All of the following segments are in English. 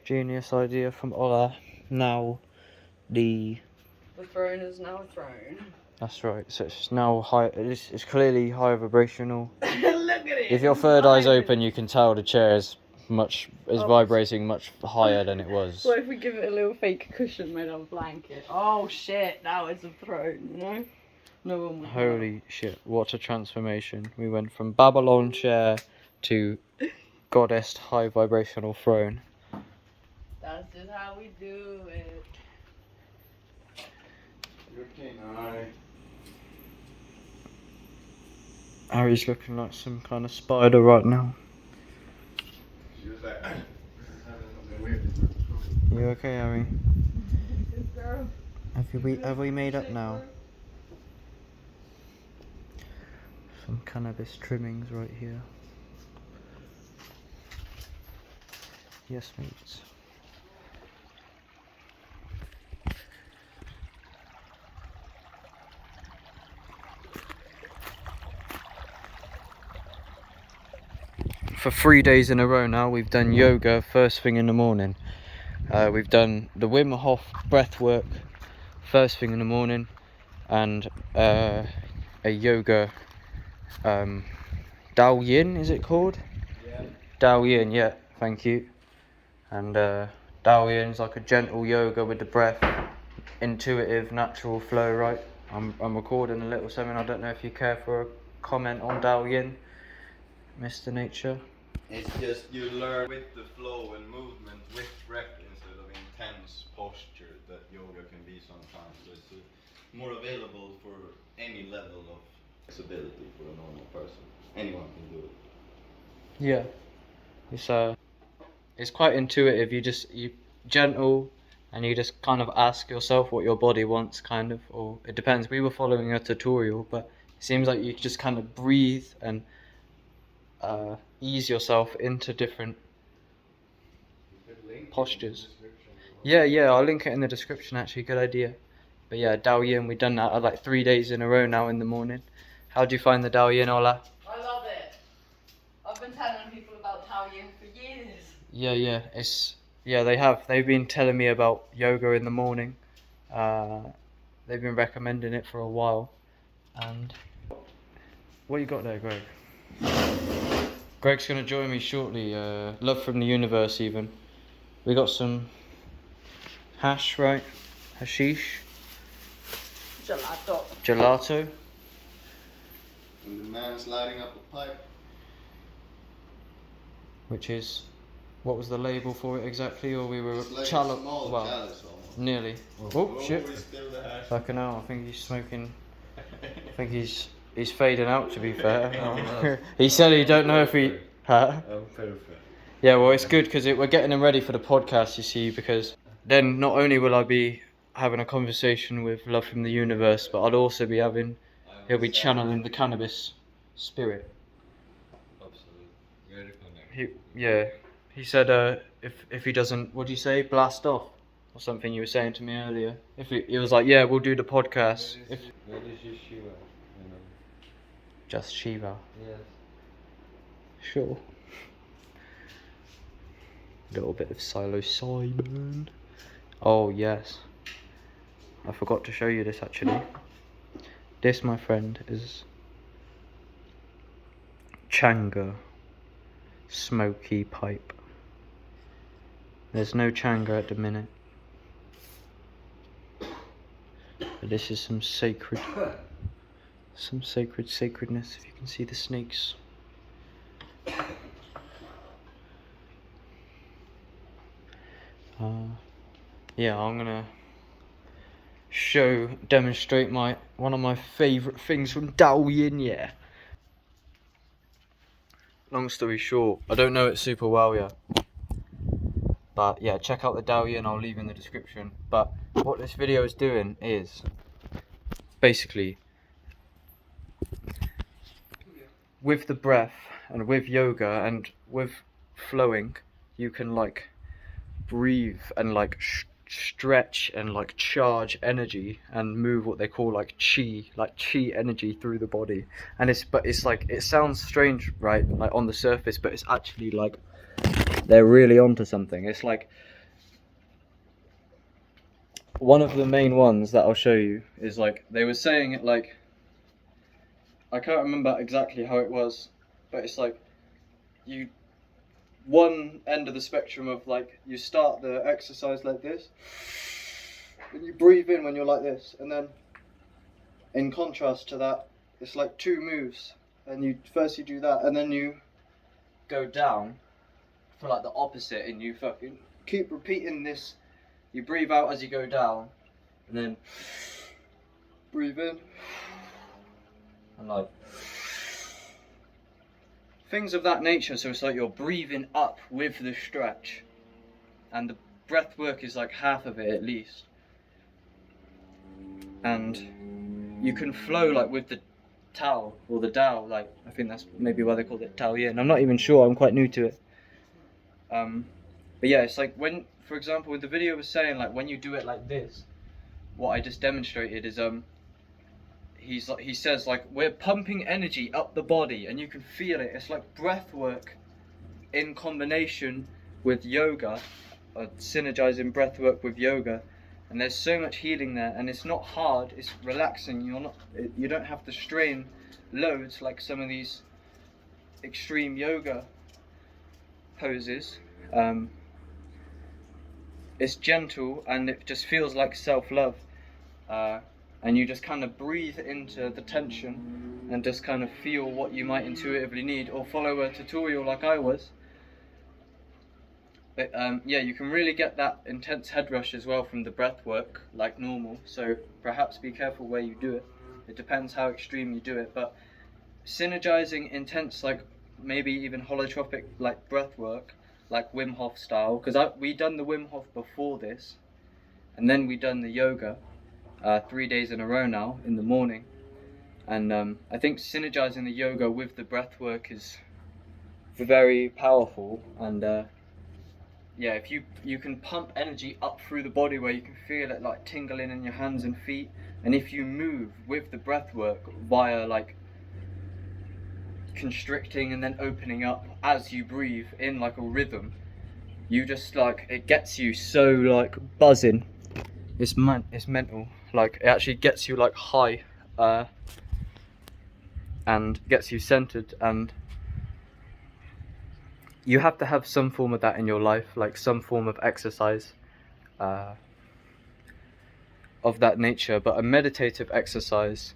Genius idea from Ola. Now the throne is now a throne. That's right. So it's now high. It's clearly high vibrational. Look at it. If your third eye's open, you can tell the chair is vibrating much higher than it was. What if we give it a little fake cushion made of a blanket? Oh shit! Now it's a throne. You know? No one would. Holy shit! What a transformation! We went from Babylon chair to goddess high vibrational throne. That's just how we do it. Harry's looking like some kind of spider right now. You okay, Harry? Good girl. Have we made up now? Some cannabis trimmings right here. Yes, mates. For 3 days in a row now, we've done yoga first thing in the morning. We've done the Wim Hof breath work first thing in the morning, and a yoga Dao Yin, is it called? Yeah. Dao Yin, yeah, thank you. And Dao Yin's like a gentle yoga with the breath, intuitive, natural flow, right? I'm recording a little something. I don't know if you care for a comment on Dao Yin, Mr. Nature. It's just you learn with the flow and movement with breath instead of intense posture that yoga can be sometimes. So it's more available for any level of flexibility for a normal person. Anyone can do it. Yeah, it's quite intuitive. You gentle, and you just kind of ask yourself what your body wants, kind of, or it depends. We were following a tutorial, but it seems like you just kind of breathe and ease yourself into different postures. Yeah, I'll link it in the description actually, good idea. But yeah, Dao Yin, we've done that like 3 days in a row now in the morning. How do you find the Dao Yin, Ola? I love it. I've been telling people about Dao Yin for years. They've been telling me about yoga in the morning. They've been recommending it for a while. And what you got there, Greg? Greg's gonna join me shortly. Love from the universe, even. We got some hash, right? Hashish. Gelato. And the man's lighting up a pipe. Which is, what was the label for it exactly? Or we were It's like a small chalice almost. nearly. Oh shit! It's still the hash. Fucking hell, I think he's smoking. I think he's fading out, to be fair. He said he don't know if he... Huh? I'm perfect. Yeah, well, it's good because we're getting him ready for the podcast, you see, because then not only will I be having a conversation with Love from the Universe, but he'll be channeling the cannabis spirit. Absolutely. Very connected. He said if he doesn't, what do you say, blast off? Or something you were saying to me earlier. If he was like, yeah, we'll do the podcast. That is just Shiva, you know. Just Shiva. Yes. Sure. Little bit of psilocybin. Oh yes. I forgot to show you this actually. This, my friend, is Changa smoky pipe. There's no Changa at the minute. But this is some sacredness, if you can see the snakes. I'm gonna demonstrate one of my favourite things from Dao Yin, yeah. Long story short, I don't know it super well yet. But yeah, check out the Dao Yin, I'll leave in the description. But what this video is doing is basically with the breath and with yoga and with flowing, you can like breathe and like stretch and like charge energy and move what they call like chi energy through the body. And it's like, it sounds strange, right, like on the surface, but it's actually like they're really onto something. It's like one of the main ones that I'll show you is like, they were saying it like, I can't remember exactly how it was, but it's like, you, one end of the spectrum of like, you start the exercise like this, and you breathe in when you're like this, and then in contrast to that, it's like 2 moves, and you first you do that, and then you go down for like the opposite, and you fucking keep repeating this. You breathe out as you go down, and then breathe in, and like things of that nature. So it's like you're breathing up with the stretch, and the breath work is like half of it at least, and you can flow like with the Tao or the Tao, like I think that's maybe why they call it Tao Yin. I'm not even sure, I'm quite new to it. But yeah, it's like when, for example, with the video was saying like when you do it like this, what I just demonstrated is he says like we're pumping energy up the body and you can feel it. It's like breath work in combination with yoga, synergizing breath work with yoga, and there's so much healing there, and it's not hard, it's relaxing. You don't have to strain loads like some of these extreme yoga poses. It's gentle and it just feels like self-love, and you just kind of breathe into the tension and just kind of feel what you might intuitively need, or follow a tutorial like I was. But yeah, you can really get that intense head rush as well from the breath work like normal, so perhaps be careful where you do it. It depends how extreme you do it, but synergizing intense, like maybe even holotropic like breath work, like Wim Hof style, because we done the Wim Hof before this, and then we done the yoga 3 days in a row now in the morning, and I think synergizing the yoga with the breath work is very powerful. And yeah, if you can pump energy up through the body where you can feel it like tingling in your hands and feet, and if you move with the breath work via like constricting and then opening up as you breathe in like a rhythm, you just like, it gets you so like buzzing. It's mental. Like it actually gets you like high, and gets you centered, and you have to have some form of that in your life, like some form of exercise of that nature, but a meditative exercise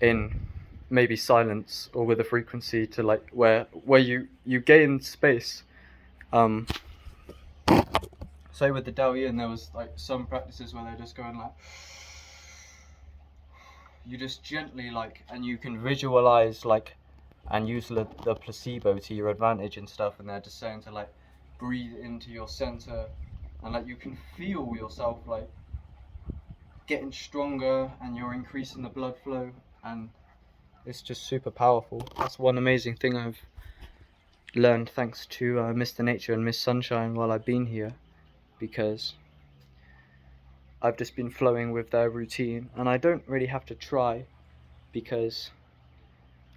in maybe silence or with a frequency to like where you gain space. Say with the Dao Yin, there was like some practices where they're just going like, you just gently like, and you can visualize like, and use the placebo to your advantage and stuff, and they're just saying to like breathe into your center, and like you can feel yourself like getting stronger, and you're increasing the blood flow, and it's just super powerful. That's one amazing thing I've learned thanks to Mr. Nature and Miss Sunshine while I've been here, because I've just been flowing with their routine, and I don't really have to try, because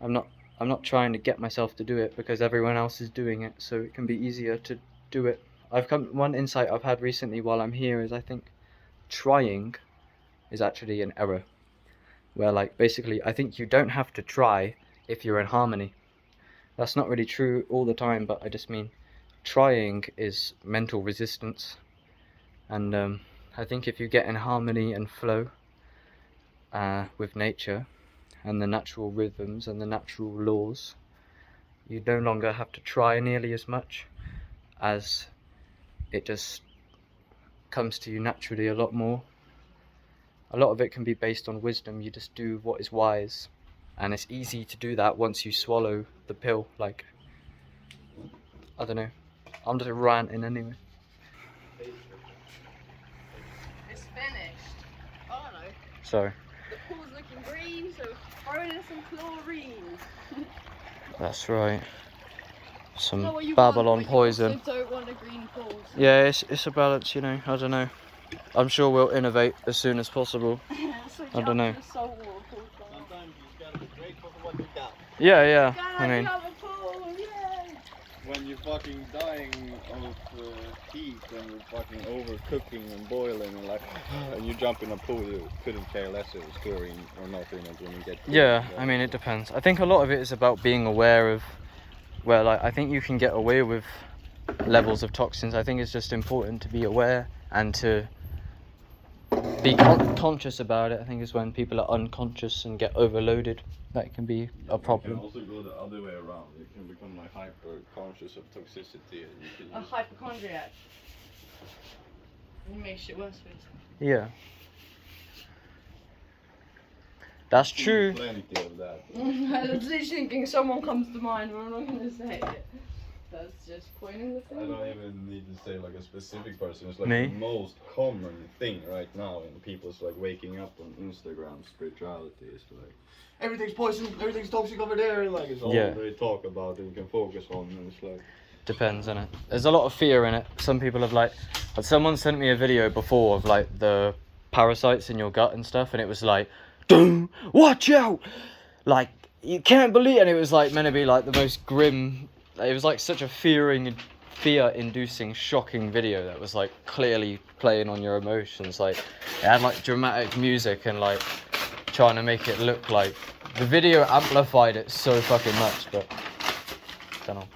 I'm not trying to get myself to do it, because everyone else is doing it, so it can be easier to do it. One insight I've had recently while I'm here is I think trying is actually an error, where like basically I think you don't have to try if you're in harmony. That's not really true all the time, but I just mean trying is mental resistance, and I think if you get in harmony and flow with nature and the natural rhythms and the natural laws, you no longer have to try nearly as much, as it just comes to you naturally a lot more. A lot of it can be based on wisdom. You just do what is wise, and it's easy to do that once you swallow the pill. Like, I don't know, I'm just ranting anyway. It's finished. Oh no. So The pool's looking green, so throw in some chlorine. that's right. Some Not what you Babylon want, but poison. You also don't want a green pool. So. Yeah, it's a balance, you know. I don't know. I'm sure we'll innovate as soon as possible. I don't know. Sometimes you gotta be grateful for what you got. Yeah, I mean, Have a pool, yay! When you've fucking dying of heat and you're fucking overcooking and boiling and like, and you jump in a pool, you couldn't care less if it's chlorine or not in it when you get cold. Yeah, I mean, it depends. I think a lot of it is about being aware of where, like, I think you can get away with levels of toxins. I think it's just important to be aware and to be conscious about it. I think it's when people are unconscious and get overloaded that can be a problem. You can also go the other way around. You can become like hyper conscious of toxicity and you can A hypochondriac. It makes shit worse for you. Yeah. That's true. Plenty of that. I was literally thinking someone comes to mind, but I'm not going to say it. That's just pointing the I finger. don't even need to say like a specific person. It's like Me? the most common thing right now in people's like waking up on Instagram spirituality is like everything's poison, everything's toxic over there. Like it's all they talk about and you can focus on. And it's like Depends, innit? There's a lot of fear in it. Some people have like, but someone sent me a video before of like the parasites in your gut and stuff, and it was like, "Dude, watch out!" Like you can't believe, and it was like meant to be like the most grim. It was like such a fear-inducing, shocking video that was like clearly playing on your emotions. Like it had like dramatic music and like trying to make it look like the video amplified it so fucking much, but don't know.